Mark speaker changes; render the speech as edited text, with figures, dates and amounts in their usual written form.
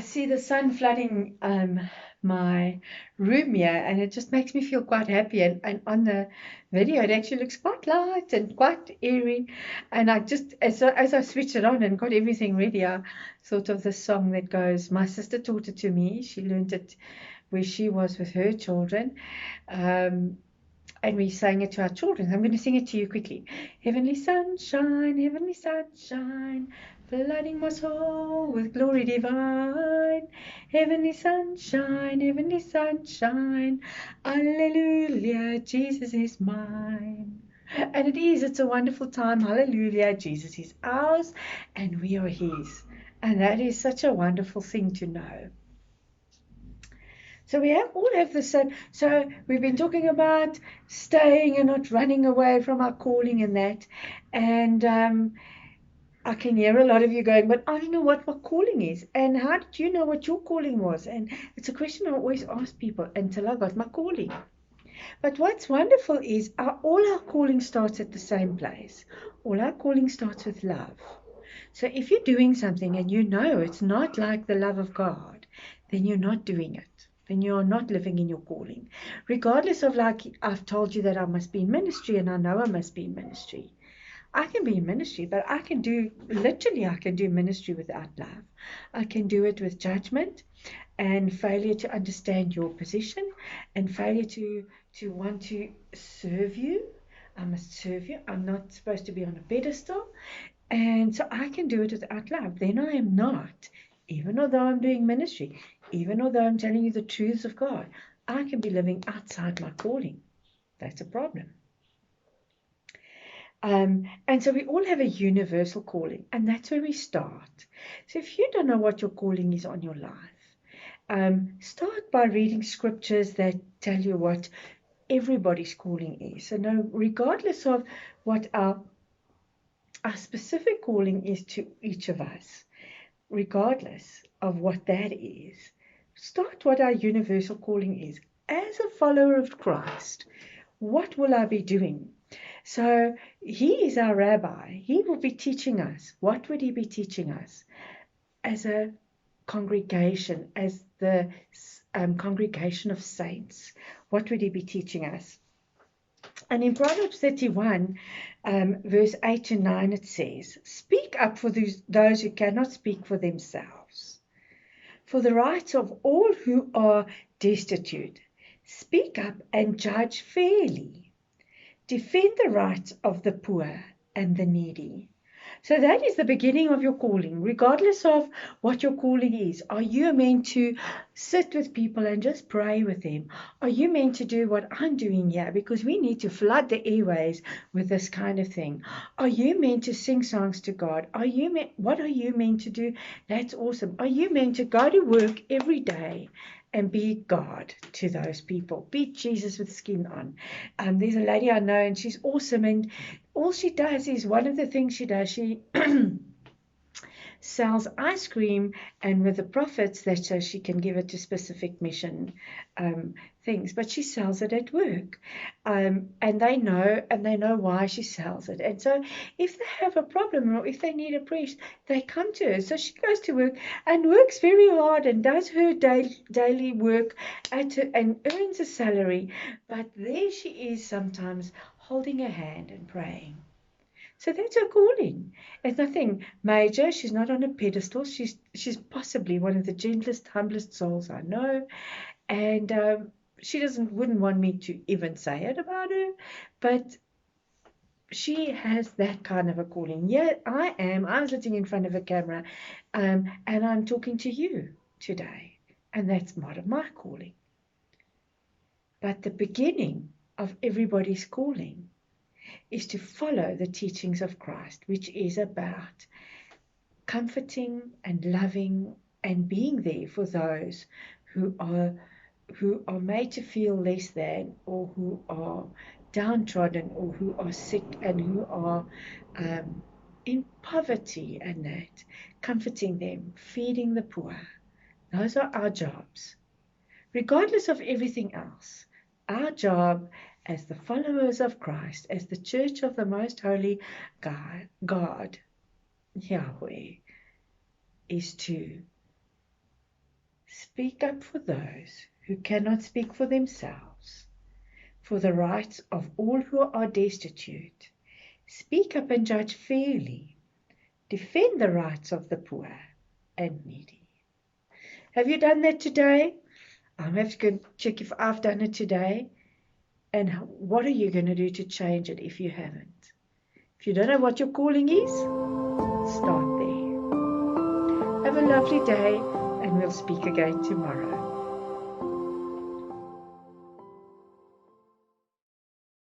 Speaker 1: see the sun flooding my room here, and it just makes me feel quite happy. And on the video, it actually looks quite light and quite airy. And I just, as I switched it on and got everything ready, I thought of the song that goes, my sister taught it to me. She learned it where she was with her children. Um, and we sang it to our children. I'm going to sing it to you quickly. Heavenly sunshine, flooding my soul with glory divine. Heavenly sunshine, hallelujah, Jesus is mine. And it is, it's a wonderful time. Hallelujah, Jesus is ours and we are his. And that is such a wonderful thing to know. So we all have the same. So we've been talking about staying and not running away from our calling and that. And I can hear a lot of you going, but I don't know what my calling is. And how did you know what your calling was? And it's a question I always ask people until I got my calling. But what's wonderful is all our calling starts at the same place. All our calling starts with love. So if you're doing something and you know it's not like the love of God, then you're not doing it. Then you're not living in your calling. Regardless of, like I've told you that I must be in ministry and I know I must be in ministry. I can be in ministry, but I can do ministry without love. I can do it with judgment and failure to understand your position and failure to want to serve you. I must serve you. I'm not supposed to be on a pedestal. And so I can do it without love. Then I am not, even although I'm doing ministry, even although I'm telling you the truths of God, I can be living outside my calling. That's a problem. And so we all have a universal calling, and that's where we start. So if you don't know what your calling is on your life, start by reading scriptures that tell you what everybody's calling is. So no, regardless of what our specific calling is to each of us, regardless of what that is, start what our universal calling is. As a follower of Christ, what will I be doing? So he is our rabbi. He will be teaching us. What would he be teaching us? As a congregation, as the congregation of saints, what would he be teaching us? And in Proverbs 31, verse 8 to 9, it says, speak up for those who cannot speak for themselves, for the rights of all who are destitute. Speak up and judge fairly. Defend the rights of the poor and the needy. So that is the beginning of your calling, regardless of what your calling is. Are you meant to sit with people and just pray with them? Are you meant to do what I'm doing here? Because we need to flood the airways with this kind of thing. Are you meant to sing songs to God? What are you meant to do? That's awesome. Are you meant to go to work every day and be God to those people? Be Jesus with skin on. There's a lady I know, and she's awesome, and all she does is, one of the things she does, she sells ice cream, and with the profits that so she can give it to specific mission things, but she sells it at work, and they know why she sells it. And so if they have a problem or if they need a priest, they come to her. So she goes to work and works very hard and does her daily work and earns a salary, but there she is sometimes holding her hand and praying. So that's her calling. It's nothing major. She's not on a pedestal. She's possibly one of the gentlest, humblest souls I know. And she wouldn't want me to even say it about her. But she has that kind of a calling. Yeah, I'm sitting in front of a camera and I'm talking to you today. And that's part of my calling. But the beginning of everybody's calling is to follow the teachings of Christ, which is about comforting and loving and being there for those who are made to feel less than, or who are downtrodden, or who are sick, and who are in poverty, and that, comforting them, feeding the poor. Those are our jobs. Regardless of everything else, our job as the followers of Christ, as the church of the most holy God, Yahweh, is to Speak up for those who cannot speak for themselves, for the rights of all who are destitute. Speak up and judge fairly. Defend the rights of the poor and needy. Have you done that today? I'm going to have to go check if I've done it today. And what are you going to do to change it if you haven't? If you don't know what your calling is, start there. Have a lovely day, and we'll speak again tomorrow.